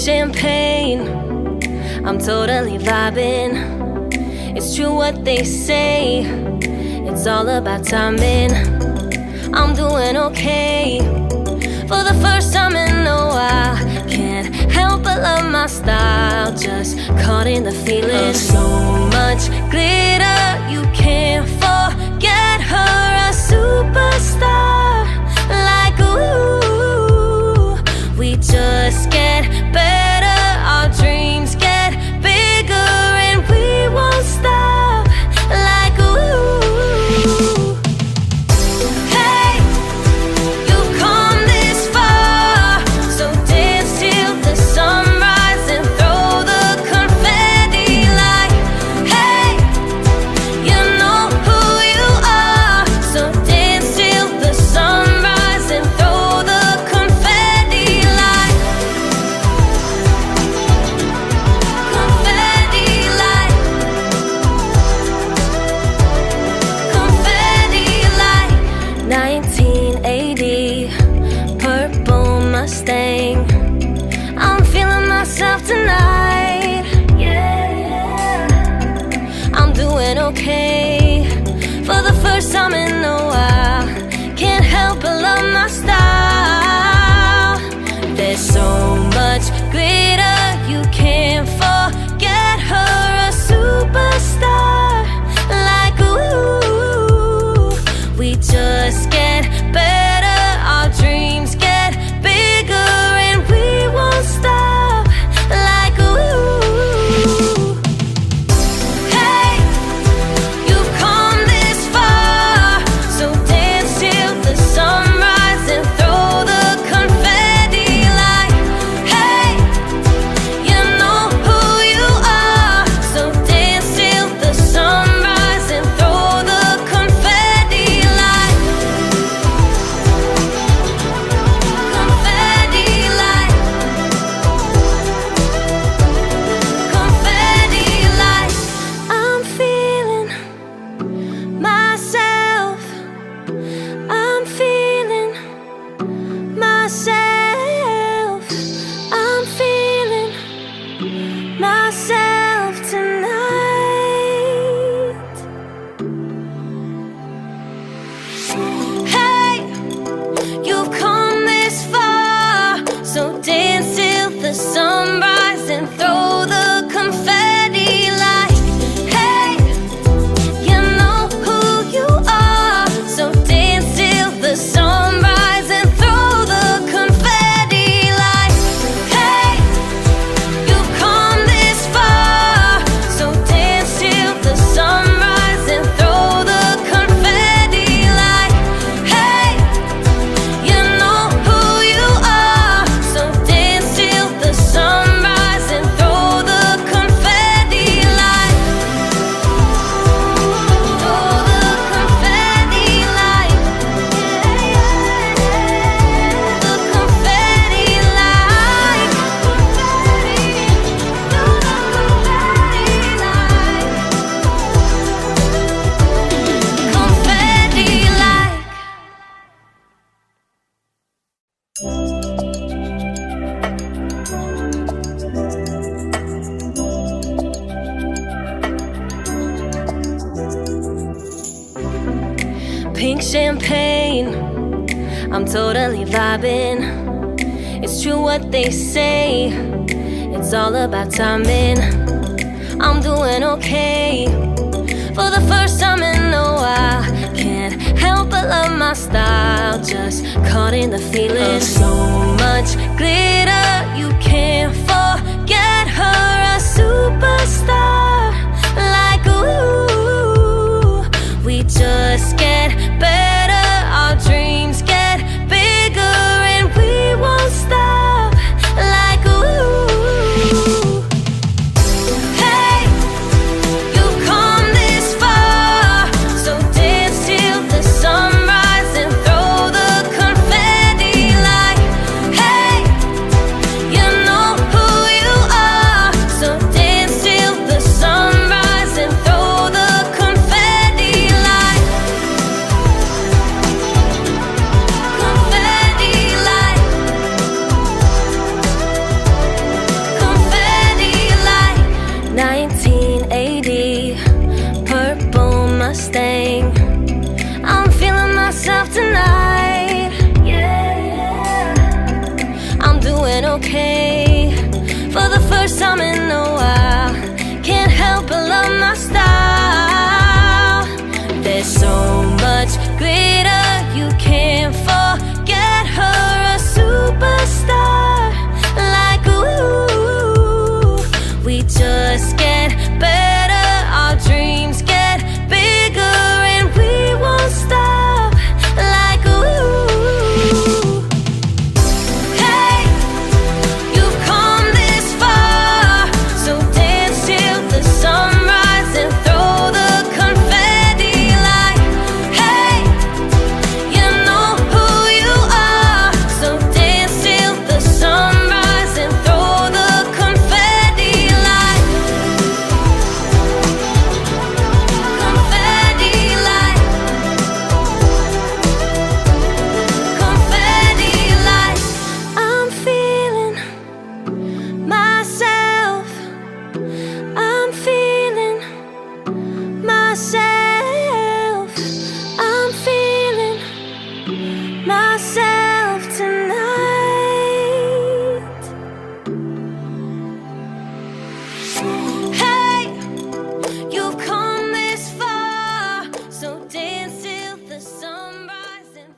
champagne, I'm totally vibing. It's true what they say, it's all about timing. I'm doing okay, for the first time in a while. Can't help but love my style, just caught in the feeling. So much glitter, you can't forget her. A superstar, like ooh. We just get better, our dreams get bigger, and we won't stop, like ooh. Hey, you've come this far, so dance till the sunrise and throw the confetti like, hey, you know who you are, so dance till the sunrise and throw the confetti like, confetti like, confetti like. 1980, purple Mustang, I'm feeling myself tonight, yeah. I'm doing okay, for the first time in a while. Can't help but love my style. There's so much glitter, you can't forget her. A superstar, like ooh. We just get better, our dreams get bigger, and we won't stop, like ooh. Hey, you've come this far, so dance till the sunrise and throw the confetti like, hey, you know who you are, so dance till the sunrise and throw the confetti like, confetti like, confetti like. I'm feeling myself, I'm feeling myself, I'm feeling myself tonight. Hey, you've come this far, so dance till the sunrise and throw the confetti like, hey, you know who you are, so dance till the sunrise and throw the confetti like, hey, you've come this far, so dance till the sunrise and throw the confetti like, hey, you know who you are, so dance till the sunrise and throw the confetti like, throw the confetti like, the confetti like, confetti, throw the confetti like, confetti like. Pink champagne, I'm totally vibing. It's true what they say, it's all about timing. I'm doing okay, for the first time in a while. Can't help but love my style, just caught in the feeling. So much glitter, you can't forget